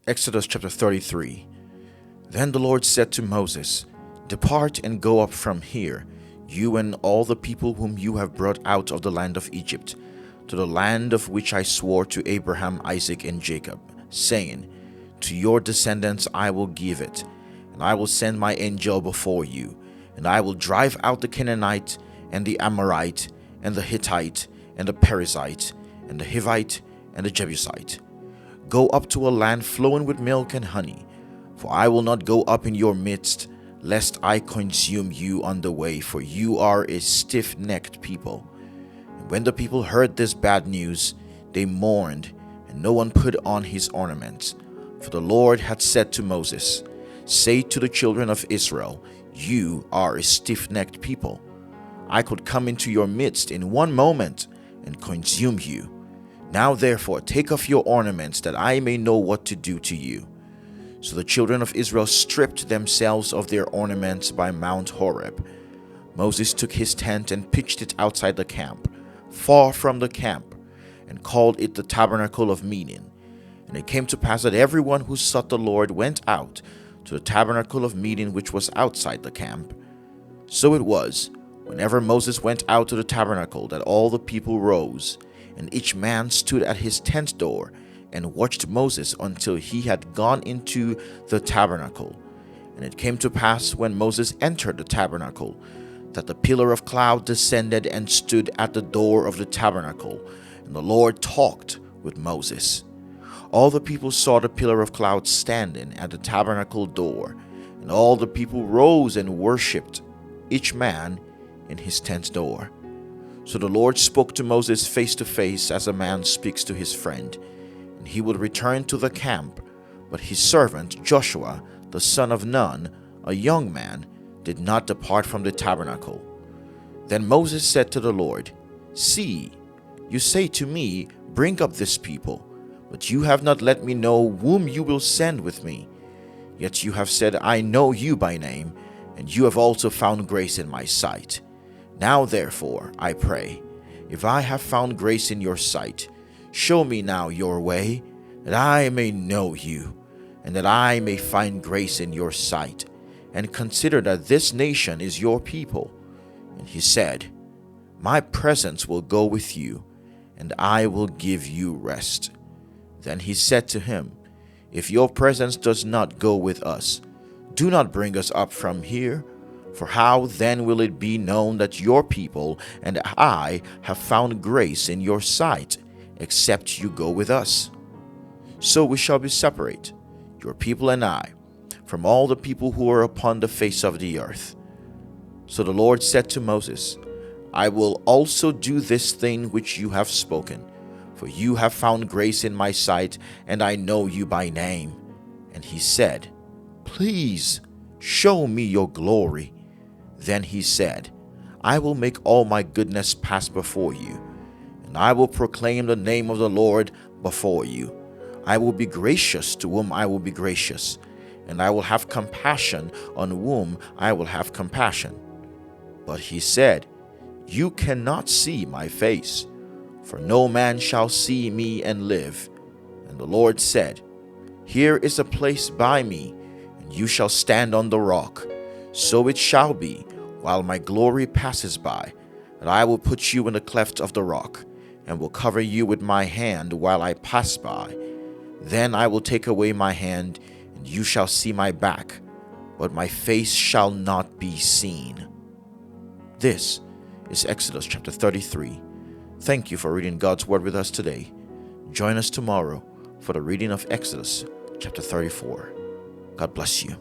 Exodus chapter 33. Then the Lord said to Moses, Depart and go up from here, you and all the people whom you have brought out of the land of Egypt, to the land of which I swore to Abraham, Isaac, and Jacob, saying, To your descendants I will give it, and I will send my angel before you, and I will drive out the Canaanite, and the Amorite, and the Hittite, and the Perizzite, and the Hivite, and the Jebusite. Go up to a land flowing with milk and honey, for I will not go up in your midst, lest I consume you on the way, for you are a stiff-necked people. And when the people heard this bad news, they mourned, and no one put on his ornaments. For the Lord had said to Moses, Say to the children of Israel, You are a stiff-necked people. I could come into your midst in one moment and consume you. Now therefore take off your ornaments, that I may know what to do to you. So the children of Israel stripped themselves of their ornaments by Mount Horeb. Moses took his tent and pitched it outside the camp, far from the camp, and called it the tabernacle of meeting. And it came to pass that everyone who sought the Lord went out to the tabernacle of meeting which was outside the camp. So it was, whenever Moses went out to the tabernacle, that all the people rose, and each man stood at his tent door and watched Moses until he had gone into the tabernacle. And it came to pass, when Moses entered the tabernacle, that the pillar of cloud descended and stood at the door of the tabernacle, and the Lord talked with Moses. All the people saw the pillar of cloud standing at the tabernacle door, and all the people rose and worshipped, each man in his tent door. So the Lord spoke to Moses face to face, as a man speaks to his friend, and he would return to the camp. But his servant Joshua, the son of Nun, a young man, did not depart from the tabernacle. Then Moses said to the Lord, See, you say to me, Bring up this people, but you have not let me know whom you will send with me. Yet you have said, I know you by name, and you have also found grace in my sight. Now therefore, I pray, if I have found grace in your sight, show me now your way, that I may know you, and that I may find grace in your sight, and consider that this nation is your people. And he said, My presence will go with you, and I will give you rest. Then he said to him, If your presence does not go with us, do not bring us up from here. For how then will it be known that your people and I have found grace in your sight, except you go with us? So we shall be separate, your people and I, from all the people who are upon the face of the earth. So the Lord said to Moses, I will also do this thing which you have spoken, for you have found grace in my sight, and I know you by name. And he said, Please show me your glory. Then he said, I will make all my goodness pass before you, and I will proclaim the name of the Lord before you. I will be gracious to whom I will be gracious, and I will have compassion on whom I will have compassion. But he said, You cannot see my face, for no man shall see me and live. And the Lord said, Here is a place by me, and you shall stand on the rock. So it shall be, while my glory passes by, that I will put you in the cleft of the rock, and will cover you with my hand while I pass by. Then I will take away my hand, and you shall see my back, but my face shall not be seen. This is Exodus chapter 33. Thank you for reading God's Word with us today. Join us tomorrow for the reading of Exodus chapter 34. God bless you.